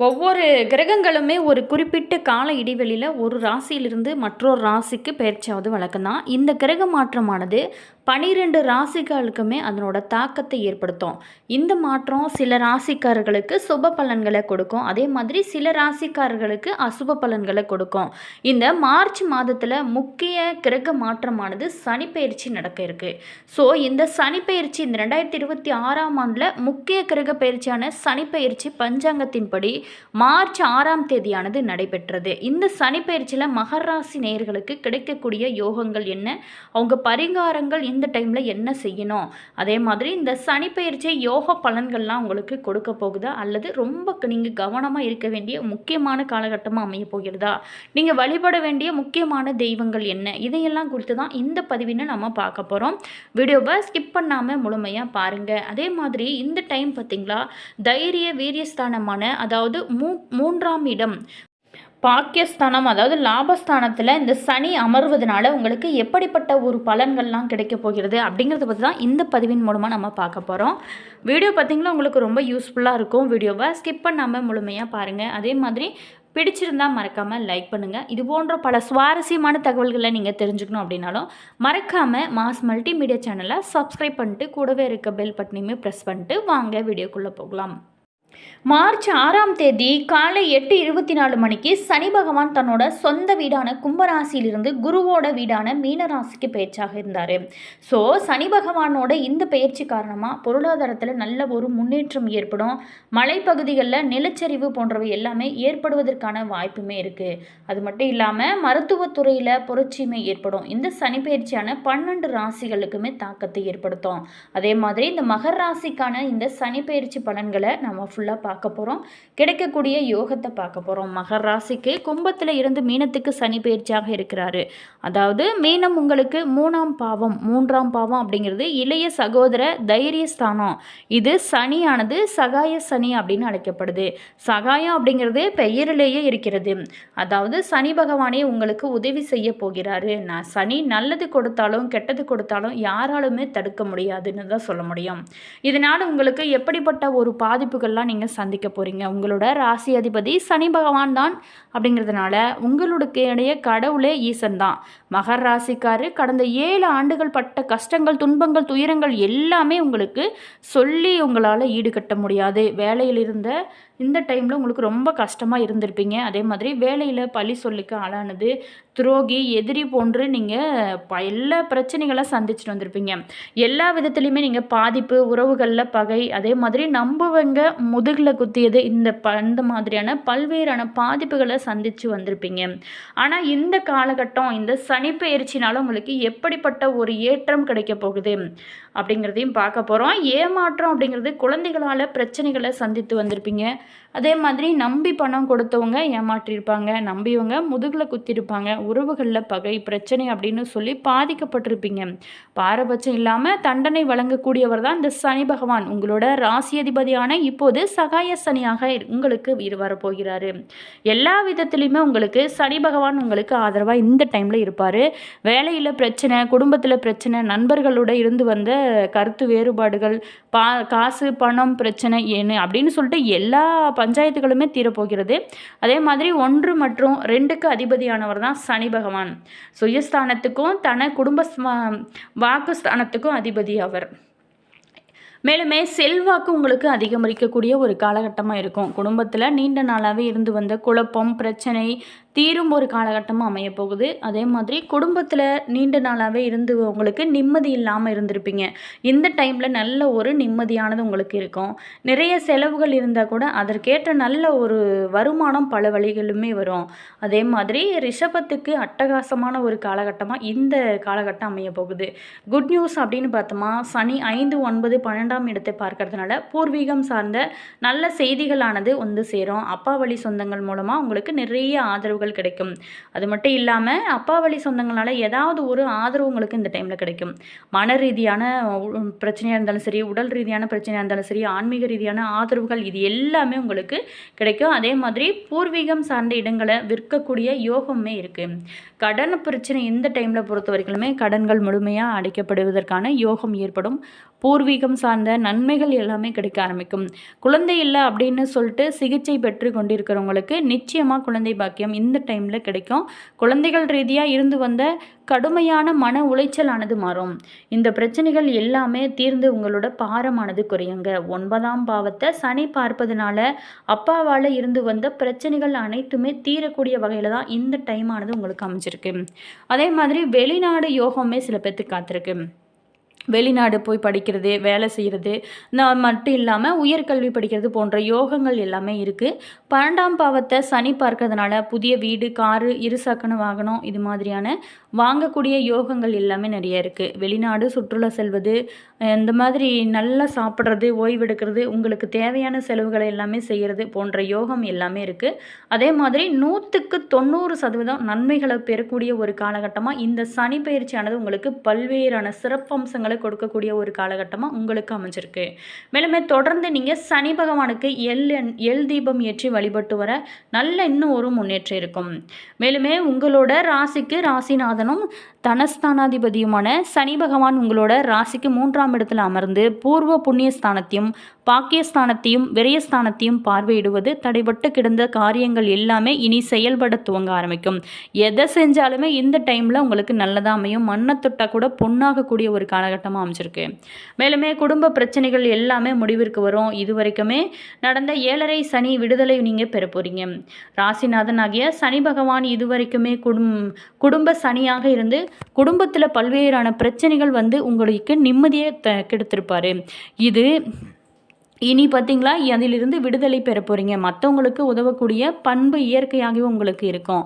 ஒவ்வொரு கிரகங்களுமே ஒரு குறிப்பிட்ட கால இடைவெளியில் ஒரு ராசியிலிருந்து மற்றொரு ராசிக்கு பெயர்ச்சியாவது வழக்கம் தான். இந்த கிரக மாற்றமானது 12 ராசிகளுக்குமே அதனோட தாக்கத்தை ஏற்படுத்தும். இந்த மாற்றம் சில ராசிக்காரர்களுக்கு சுப பலன்களை கொடுக்கும், அதே மாதிரி சில ராசிக்காரர்களுக்கு அசுப பலன்களை கொடுக்கும். இந்த மார்ச் மாதத்தில் முக்கிய கிரக மாற்றமானது சனி பெயர்ச்சி நடக்க இருக்கு. ஸோ இந்த சனி பெயர்ச்சி இந்த 2026ஆம் ஆண்டில் முக்கிய கிரக பயிற்சியான சனி பெயர்ச்சி பஞ்சாங்கத்தின்படி மார்ச் 6ஆம் தேதியானது நடைபெற்றது. இந்த சனி பெயர்ச்சியில் மகர ராசி நேயர்களுக்கு கிடைக்கக்கூடிய யோகங்கள் என்ன, அவங்க பரிகாரங்கள் இந்த டைமில் என்ன செய்யணும், அதே மாதிரி இந்த சனி பெயர்ச்சி யோக பலன்கள்லாம் உங்களுக்கு கொடுக்க போகுதா அல்லது ரொம்ப நீங்கள் கவனமாக இருக்க வேண்டிய முக்கியமான காலகட்டமாக அமைய போகிறதா, நீங்கள் வழிபட வேண்டிய முக்கியமான தெய்வங்கள் என்ன, இதையெல்லாம் குறித்து தான் இந்த பதிவினை நம்ம பார்க்க போகிறோம். வீடியோவை ஸ்கிப் பண்ணாமல் முழுமையாக பாருங்கள். அதே மாதிரி இந்த டைம் பார்த்திங்களா, தைரிய வீரியஸ்தானமான அதாவது மூன்றாம் இடம் பாக்கியஸ்தானம் அதாவது லாபஸ்தானத்தில் இந்த சனி அமர்வதனால உங்களுக்கு எப்படிப்பட்ட ஒரு பலன்கள்லாம் கிடைக்க போகிறது அப்படிங்கிறத பற்றி தான் இந்த பதிவின் மூலமாக நம்ம பார்க்க போகிறோம். வீடியோ பார்த்திங்கன்னா உங்களுக்கு ரொம்ப யூஸ்ஃபுல்லாக இருக்கும். வீடியோவை ஸ்கிப் பண்ணாமல் முழுமையாக பாருங்கள். அதே மாதிரி பிடிச்சிருந்தால் மறக்காமல் லைக் பண்ணுங்கள். இது போன்ற பல சுவாரஸ்யமான தகவல்களை நீங்கள் தெரிஞ்சுக்கணும் அப்படின்னாலும் மறக்காமல் மாஸ் மல்டிமீடியா சேனலை சப்ஸ்கிரைப் பண்ணிட்டு கூடவே இருக்க பெல் பட்டனையுமே ப்ரெஸ் பண்ணிட்டு வாங்க வீடியோக்குள்ளே போகலாம். மார்ச் 6ஆம் தேதி காலை 8:24 மணிக்கு சனி பகவான் தன்னோட சொந்த வீடான கும்பராசியிலிருந்து குருவோட வீடான மீனராசிக்கு பயிற்சியாக இருந்தார். ஸோ சனி பகவானோட இந்த பயிற்சி காரணமாக பொருளாதாரத்தில் நல்ல ஒரு முன்னேற்றம் ஏற்படும். மலைப்பகுதிகளில் நிலச்சரிவு போன்றவை எல்லாமே ஏற்படுவதற்கான வாய்ப்புமே இருக்குது. அது மட்டும் இல்லாமல் மருத்துவத்துறையில் புரட்சியுமே ஏற்படும். இந்த சனி பயிற்சியான 12 ராசிகளுக்குமே தாக்கத்தை ஏற்படுத்தும். அதே மாதிரி இந்த மகர ராசிக்கான இந்த சனி பயிற்சி பலன்களை நம்ம ஃபுல்லாக பார்க்க போகிறோம். கிடைக்கக்கூடிய யோகத்தை பார்க்க போகிறோம். மகர ராசிக்கு கும்பத்தில் இருந்து மீனத்துக்கு சனி பயிற்சியாக இருக்கிறாரு. அதாவது மீனம் உங்களுக்கு மூன்றாம் பாவம் அப்படிங்கிறது இளைய சகோதர தைரியஸ்தானம். இது சனியானது சகாய சனி அப்படின்னு அழைக்கப்படுது. சகாயம் அப்படிங்கிறது பெயரிலேயே இருக்கிறது. அதாவது சனி பகவானே உங்களுக்கு உதவி செய்ய போகிறாரு. சனி நல்லது கொடுத்தாலும் கெட்டது கொடுத்தாலும் யாராலுமே தடுக்க முடியாதுன்னு தான் சொல்ல முடியும். இதனால் உங்களுக்கு எப்படிப்பட்ட ஒரு பாதிப்புகள்லாம் நீங்கள் சந்திக்க போகிறீங்க. உங்களோட ராசி அதிபதி சனி பகவான் தான் அப்படிங்கிறதுனால உங்களுடைய கடவுளே ஈசன் தான். மகர ராசிக்காரு கடந்த 7 ஆண்டுகள் பட்ட கஷ்டங்கள், துன்பங்கள், துயரங்கள் எல்லாமே உங்களுக்கு சொல்லி உங்களால் ஈடுகட்ட முடியாது. வேலையில் இருந்த இந்த டைமில் உங்களுக்கு ரொம்ப கஷ்டமாக இருந்திருப்பீங்க. அதே மாதிரி வேலையில் பழி சொல்லிக்க ஆளானது, துரோகி, எதிரி போன்று நீங்கள் எல்லா பிரச்சனைகளை சந்திச்சுட்டு வந்திருப்பீங்க. எல்லா விதத்துலையுமே நீங்கள் பாதிப்பு, உறவுகளில் பகை, அதே மாதிரி நம்புவங்க முதுகில் குத்தியது, இந்த மாதிரியான பல்வேறான பாதிப்புகளை சந்தித்து வந்திருப்பீங்க. ஆனால் இந்த காலகட்டம் இந்த சனி பெயர்ச்சினால உங்களுக்கு எப்படிப்பட்ட ஒரு ஏற்றம் கிடைக்க போகுது அப்படிங்கிறதையும் பார்க்க போகிறோம். ஏமாற்றம் அப்படிங்கிறது குழந்தைகளால் பிரச்சனைகளை சந்தித்து வந்திருப்பீங்க. அதே மாதிரி நம்பி பணம் கொடுத்தவங்க ஏமாற்றிருப்பாங்க, நம்பியவங்க முதுகில் குத்திருப்பாங்க, உறவுகளில் பகை, பிரச்சனை அப்படின்னு சொல்லி பாதிக்கப்பட்டிருப்பீங்க. பாரபட்சம் இல்லாமல் தண்டனை வழங்கக்கூடியவர் தான் இந்த சனி பகவான். உங்களோட ராசி அதிபதியான இப்போது சகாய சனியாக உங்களுக்கு வரப்போகிறாரு. எல்லா விதத்துலையுமே உங்களுக்கு சனி பகவான் உங்களுக்கு ஆதரவாக இந்த டைமில் இருப்பார். வேலையில் பிரச்சனை, குடும்பத்தில் பிரச்சனை, நண்பர்களோட இருந்து வந்த கருத்து வேறுபாடுகள், காசு பணம் பிரச்சனை ஏன்னு அப்படின்னு சொல்லிட்டு எல்லா பஞ்சாயத்துகளுமே தீரப்போகிறது. அதே மாதிரி 1 மற்றும் 2க்கு அதிபதியானவர் தான் சனி பகவான். சுயஸ்தானத்துக்கும் குடும்ப வாக்குஸ்தானத்துக்கும் அதிபதி அவர். மேலுமே செல்வாக்கு உங்களுக்கு அதிகரிக்கக்கூடிய ஒரு காலகட்டமாக இருக்கும். குடும்பத்தில் நீண்ட நாளாகவே இருந்து வந்த குழப்பம், பிரச்சனை தீரும் ஒரு காலகட்டமாக அமையப்போகுது. அதே மாதிரி குடும்பத்தில் நீண்ட நாளாகவே இருந்து உங்களுக்கு நிம்மதி இல்லாமல் இருந்திருப்பீங்க. இந்த டைமில் நல்ல ஒரு நிம்மதியானது உங்களுக்கு இருக்கும். நிறைய செலவுகள் இருந்தால் கூட அதற்கேற்ற நல்ல ஒரு வருமானம் பல வழிகளுமே வரும். அதே மாதிரி ரிஷபத்துக்கு அட்டகாசமான ஒரு காலகட்டமாக இந்த காலகட்டம் அமையப்போகுது. குட் நியூஸ் அப்படின்னு பார்த்தோமா, சனி 5, 9, 12ஆம் இடத்தை பார்க்கறதுனால பூர்வீகம் சார்ந்த நல்ல செய்திகளானது வந்து சேரும். அப்பா வழி சொந்தங்கள் மூலமாக உங்களுக்கு நிறைய ஆதரவுகள் கிடைக்கும். அது மட்டும் இல்லாமல் அப்பா வழி சொந்தங்களால் ஏதாவது ஒரு ஆதரவு உங்களுக்கு இந்த டைமில் கிடைக்கும். மன ரீதியான பிரச்சனையாக இருந்தாலும் சரி, உடல் ரீதியான பிரச்சனையாக இருந்தாலும் சரி, ஆன்மீக ரீதியான ஆதரவுகள் இது எல்லாமே உங்களுக்கு கிடைக்கும். அதே மாதிரி பூர்வீகம் சார்ந்த இடங்களை விற்கக்கூடிய யோகமே இருக்குது. கடன் பிரச்சனை இந்த டைமில் பொறுத்த வரைக்குமே கடன்கள் முழுமையாக அடைக்கப்படுவதற்கான யோகம் ஏற்படும். பூர்வீகம் சார்ந்த நன்மைகள் எல்லாமே கிடைக்க ஆரம்பிக்கும். குழந்தை இல்லை அப்படின்னு சொல்லிட்டு சிகிச்சை பெற்று கொண்டிருக்கிறவங்களுக்கு நிச்சயமாக குழந்தை பாக்கியம் இந்த டைமில் கிடைக்கும். குழந்தைகள் ரீதியாக இருந்து வந்த கடுமையான மன உளைச்சலானது மாறும். இந்த பிரச்சனைகள் எல்லாமே தீர்ந்து உங்களோட பாரமானது குறையுங்க. 9ஆம் பாவத்தை சனி பார்ப்பதனால அப்பாவால் இருந்து வந்த பிரச்சனைகள் அனைத்துமே தீரக்கூடிய வகையில் தான் இந்த டைமானது உங்களுக்கு அமைஞ்சிருக்கு. அதே மாதிரி வெளிநாடு யோகமே சில பேர்த்துக்கு காத்திருக்கு. வெளிநாடு போய் படிக்கிறது, வேலை செய்கிறது, மட்டும் இல்லாமல் உயர்கல்வி படிக்கிறது போன்ற யோகங்கள் எல்லாமே இருக்குது. 12ஆம் பாவத்தை சனி பார்க்கறதுனால புதிய வீடு, காரு, இருசக்கர வாகனம் இது மாதிரியான வாங்கக்கூடிய யோகங்கள் எல்லாமே நிறைய இருக்குது. வெளிநாடு சுற்றுலா செல்வது, இந்த மாதிரி நல்லா சாப்பிட்றது, ஓய்வெடுக்கிறது, உங்களுக்கு தேவையான செலவுகளை எல்லாமே செய்கிறது போன்ற யோகம் எல்லாமே இருக்குது. அதே மாதிரி 100க்கு 90% நன்மைகளை பெறக்கூடிய ஒரு காலகட்டமாக இந்த சனி பயிற்சியானது உங்களுக்கு பல்வேறான சிறப்பம்சங்களை கொடுக்கக்கூடிய ஒரு காலகட்டமாக உங்களுக்கு அமைஞ்சிருக்கு. மேலுமே தொடர்ந்து நீங்கள் சனி பகவானுக்கு எள் தீபம் ஏற்றி வழிபட்டு வர நல்ல இன்னும் ஒரு முன்னேற்றம் இருக்கும். மேலுமே உங்களோட ராசிக்கு ராசிநாதனும் தனஸ்தானாதிபதியுமான சனி பகவான் உங்களோட ராசிக்கு 3ஆம் இடத்துல அமர்ந்து பூர்வ புண்ணிய ஸ்தானத்தையும் பாக்கியஸ்தானத்தையும் விரயஸ்தானத்தையும் பார்வையிடுவது தடைபட்டு கிடந்த காரியங்கள் எல்லாமே இனி செயல்பட துவங்க ஆரம்பிக்கும். எதை செஞ்சாலுமே இந்த டைமில் உங்களுக்கு நல்லதாக அமையும். மண்ணை தொட்டா கூட பொண்ணாகக்கூடிய ஒரு காலகட்டமாக அமைச்சிருக்கு. மேலுமே குடும்ப பிரச்சனைகள் எல்லாமே முடிவிற்கு வரும். இது வரைக்குமே நடந்த 7.5 சனி விடுதலை நீங்கள் பெற போகிறீங்க. ராசிநாதன் ஆகிய சனி பகவான் இதுவரைக்குமே குடும்ப சனியாக இருந்து குடும்பத்தில் பல்வேறான பிரச்சனைகள் வந்து உங்களுக்கு நிம்மதியை கெடுத்திருப்பார். இது இனி பார்த்தீங்களா, அதிலிருந்து விடுதலை பெற போகிறீங்க. மற்றவங்களுக்கு உதவக்கூடிய பண்பு இயற்கையாகவே உங்களுக்கு இருக்கும்.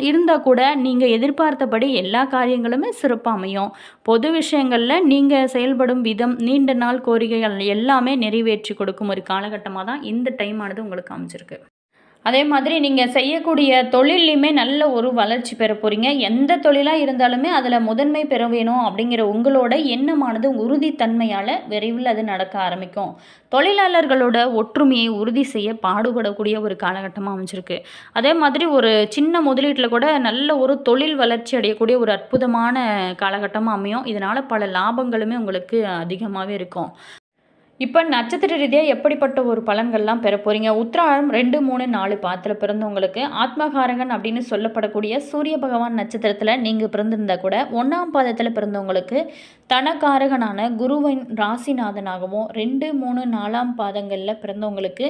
இருந்தால் கூட நீங்கள் எதிர்பார்த்தபடி எல்லா காரியங்களுமே சிறப்பாக அமையும். பொது விஷயங்களில் நீங்கள் செயல்படும் விதம், நீண்ட நாள் கோரிக்கைகள் எல்லாமே நிறைவேற்றி கொடுக்கும் ஒரு காலகட்டமாக தான் இந்த டைமானது உங்களுக்கு அமைச்சிருக்கு. அதே மாதிரி நீங்கள் செய்யக்கூடிய தொழிலையுமே நல்ல ஒரு வளர்ச்சி பெற போகிறீங்க. எந்த தொழிலாக இருந்தாலுமே அதில் முதன்மை பெற வேணும் அப்படிங்கிற உங்களோட எண்ணமானது உறுதித்தன்மையால் விரைவில் அது நடக்க ஆரம்பிக்கும். தொழிலாளர்களோட ஒற்றுமையை உறுதி செய்ய பாடுபடக்கூடிய ஒரு காலகட்டமாக அமைஞ்சிருக்கு. அதே மாதிரி ஒரு சின்ன முதலீட்டில் கூட நல்ல ஒரு தொழில் வளர்ச்சி அடையக்கூடிய ஒரு அற்புதமான காலகட்டமாக அமையும். இதனால் பல லாபங்களுமே உங்களுக்கு அதிகமாகவே இருக்கும். இப்போ நட்சத்திர ரீதியாக எப்படிப்பட்ட ஒரு பலன்கள்லாம் பெற போகிறீங்க? உத்திராடம் 2, 3, 4 பாதத்தில் பிறந்தவங்களுக்கு ஆத்மகாரகன் அப்படின்னு சொல்லப்படக்கூடிய சூரிய பகவான் நட்சத்திரத்தில் நீங்கள் பிறந்திருந்தா கூட 1ஆம் பாதத்தில் பிறந்தவங்களுக்கு தனகாரகனான குருவின் ராசிநாதனாகவும் 2, 3, 4ஆம் பாதங்களில் பிறந்தவங்களுக்கு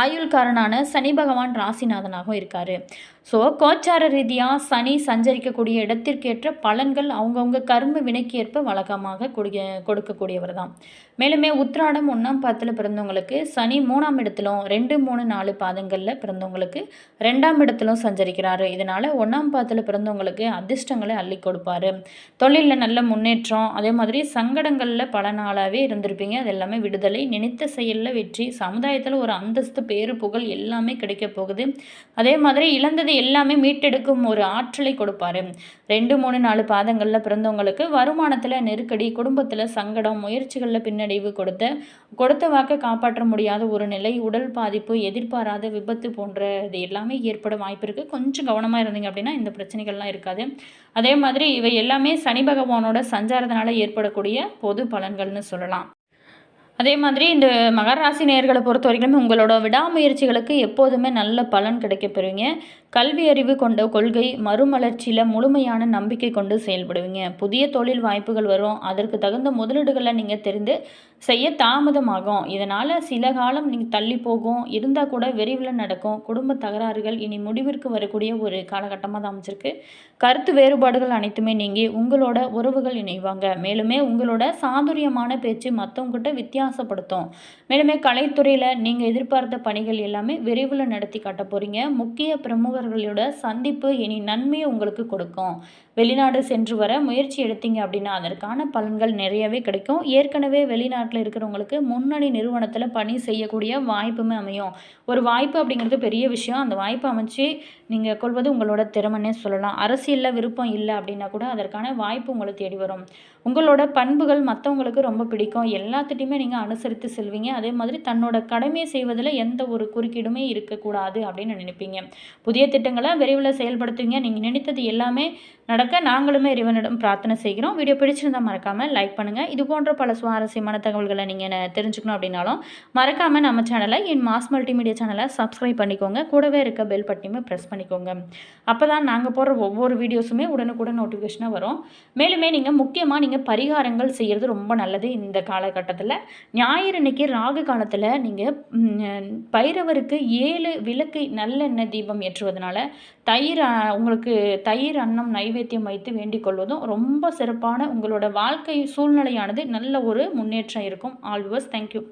ஆயுள்காரனான சனி பகவான் ராசிநாதனாகவும் இருக்கார். ஸோ கோச்சார ரீதியாக சனி சஞ்சரிக்கக்கூடிய இடத்திற்கேற்ற பலன்கள் அவங்கவுங்க கர்ம வினைக்கு ஏற்ப வழக்கமாக கொடுக்கக்கூடியவர் தான். மேலுமே உத்திராடம் 1ஆம் பாதத்தில் பிறந்தவங்களுக்கு சனி 3ஆம் இடத்திலும் 2, 3, 4 பாதங்களில் பிறந்தவங்களுக்கு 2ஆம் இடத்திலும் சஞ்சரிக்கிறாரு. இதனால் 1ஆம் பாதத்தில் பிறந்தவங்களுக்கு அதிர்ஷ்டங்களை அள்ளி கொடுப்பார். தொழிலில் நல்ல முன்னேற்றம், அதே மாதிரி சங்கடங்களில் பல நாளாகவே இருந்திருப்பீங்க, அது எல்லாமே விடுதலை, நினைத்த செயலில் வெற்றி, சமுதாயத்தில் ஒரு அந்தஸ்து, பேரு, புகழ் எல்லாமே கிடைக்க போகுது. அதே மாதிரி இழந்தது எல்லாமே மீட்டெடுக்கும் ஒரு ஆற்றலை கொடுப்பாரு. 2, 3, 4 பாதங்களில் பிறந்தவங்களுக்கு வருமானத்தில் நெருக்கடி, குடும்பத்தில் சங்கடம், முயற்சிகளில் பின்னடைவு, கொடுத்த வாக்கை காப்பாற்ற முடியாத ஒரு நிலை, உடல் பாதிப்பு, எதிர்பாராத விபத்து போன்ற இது எல்லாமே ஏற்பட வாய்ப்பு இருக்குது. கொஞ்சம் கவனமாக இருந்தீங்க அப்படின்னா இந்த பிரச்சனைகள்லாம் இருக்காது. அதே மாதிரி இவை எல்லாமே சனி பகவானோட சஞ்சாரத்தினால ஏற்படக்கூடிய பொது பலன்கள்னு சொல்லலாம். அதே மாதிரி இந்த மகர ராசி நேயர்களை பொறுத்த வரைக்கும் உங்களோட விடாமுயற்சிகளுக்கு எப்போதுமே நல்ல பலன் கிடைக்கப்பெறுவீங்க. கல்வி அறிவு கொண்ட கொள்கை, மறுமலர்ச்சியில் முழுமையான நம்பிக்கை கொண்டு செயல்படுவீங்க. புதிய தொழில் வாய்ப்புகள் வரும். அதற்கு தகுந்த முதலீடுகளை நீங்கள் தெரிந்து செய்ய தாமதமாகும். இதனால் சில காலம் நீங்கள் தள்ளி போகும், இருந்தால் கூட விரைவில் நடக்கும். குடும்ப தகராறுகள் இனி முடிவிற்கு வரக்கூடிய ஒரு காலகட்டமாக தான் அமைச்சிருக்கு. கருத்து வேறுபாடுகள் அனைத்துமே நீங்கி உங்களோட உறவுகள் இணைவாங்க. மேலுமே உங்களோட சாதுரியமான பேச்சு மற்றவங்ககிட்ட வித்தியாசப்படுத்தும். மேலுமே கலைத்துறையில் நீங்கள் எதிர்பார்த்த பணிகள் எல்லாமே விரைவில் நடத்தி காட்ட போகிறீங்க. முக்கிய பிரமுகர்களோட சந்திப்பு இனி நன்மையை உங்களுக்கு கொடுக்கும். வெளிநாடு சென்று வர முயற்சி எடுத்தீங்க அப்படின்னா அதற்கான பலன்கள் நிறையவே கிடைக்கும். ஏற்கனவே வெளிநாட்டில் இருக்கிறவங்களுக்கு முன்னணி நிறுவனத்தில் பணி செய்யக்கூடிய வாய்ப்புமே அமையும். ஒரு வாய்ப்பு அப்படிங்கிறது பெரிய விஷயம். அந்த வாய்ப்பு அமைச்சு நீங்கள் கொள்வது உங்களோட திறமைன்னே சொல்லலாம். அரசியலில் விருப்பம் இல்லை அப்படின்னா கூட அதற்கான வாய்ப்பு உங்களை தேடி வரும். உங்களோட பண்புகள் மற்றவங்களுக்கு ரொம்ப பிடிக்கும். எல்லாத்துட்டையுமே நீங்கள் அனுசரித்து செல்வீங்க. அதே மாதிரி தன்னோட கடமையை செய்வதில் எந்த ஒரு குறுக்கீடுமே இருக்கக்கூடாது அப்படின்னு நினைப்பீங்க. புதிய திட்டங்களை விரைவில் செயல்படுத்துவீங்க. நீங்கள் நினைத்தது எல்லாமே நடக்க நடக்க நாங்களுமே இறைவனிடம் பிரார்த்தனை செய்கிறோம். வீடியோ பிடிச்சிருந்தால் மறக்காமல் லைக் பண்ணுங்கள். இது போன்ற பல சுவாரஸ்யமான தகவல்களை நீங்கள் தெரிஞ்சுக்கணும் அப்படின்னாலும் மறக்காமல் நம்ம சேனலை மாஸ் மல்டிமீடியா சேனலை சப்ஸ்கிரைப் பண்ணிக்கோங்க. கூடவே இருக்க பெல் பட்டனையுமே ப்ரெஸ் பண்ணிக்கோங்க. அப்போ தான் நாங்கள் போடுற ஒவ்வொரு வீடியோஸுமே உடனுக்குடன் நோட்டிஃபிகேஷனாக வரும். மேலுமே நீங்கள் முக்கியமாக பரிகாரங்கள் செய்கிறது ரொம்ப நல்லது. இந்த காலகட்டத்தில் ஞாயிறு அன்னைக்கு ராகு காலத்தில் நீங்கள் பைரவருக்கு 7 விளக்கு நல்லெண்ணெய் தீபம் ஏற்றுவதனால உங்களுக்கு தயிர் அன்னம் நைவேத்தியம் வைத்து வேண்டிக் கொள்வதும் ரொம்ப சிறப்பான உங்களோட வாழ்க்கை சூழ்நிலையானது நல்ல ஒரு முன்னேற்றம் இருக்கும். All viewers, thank you.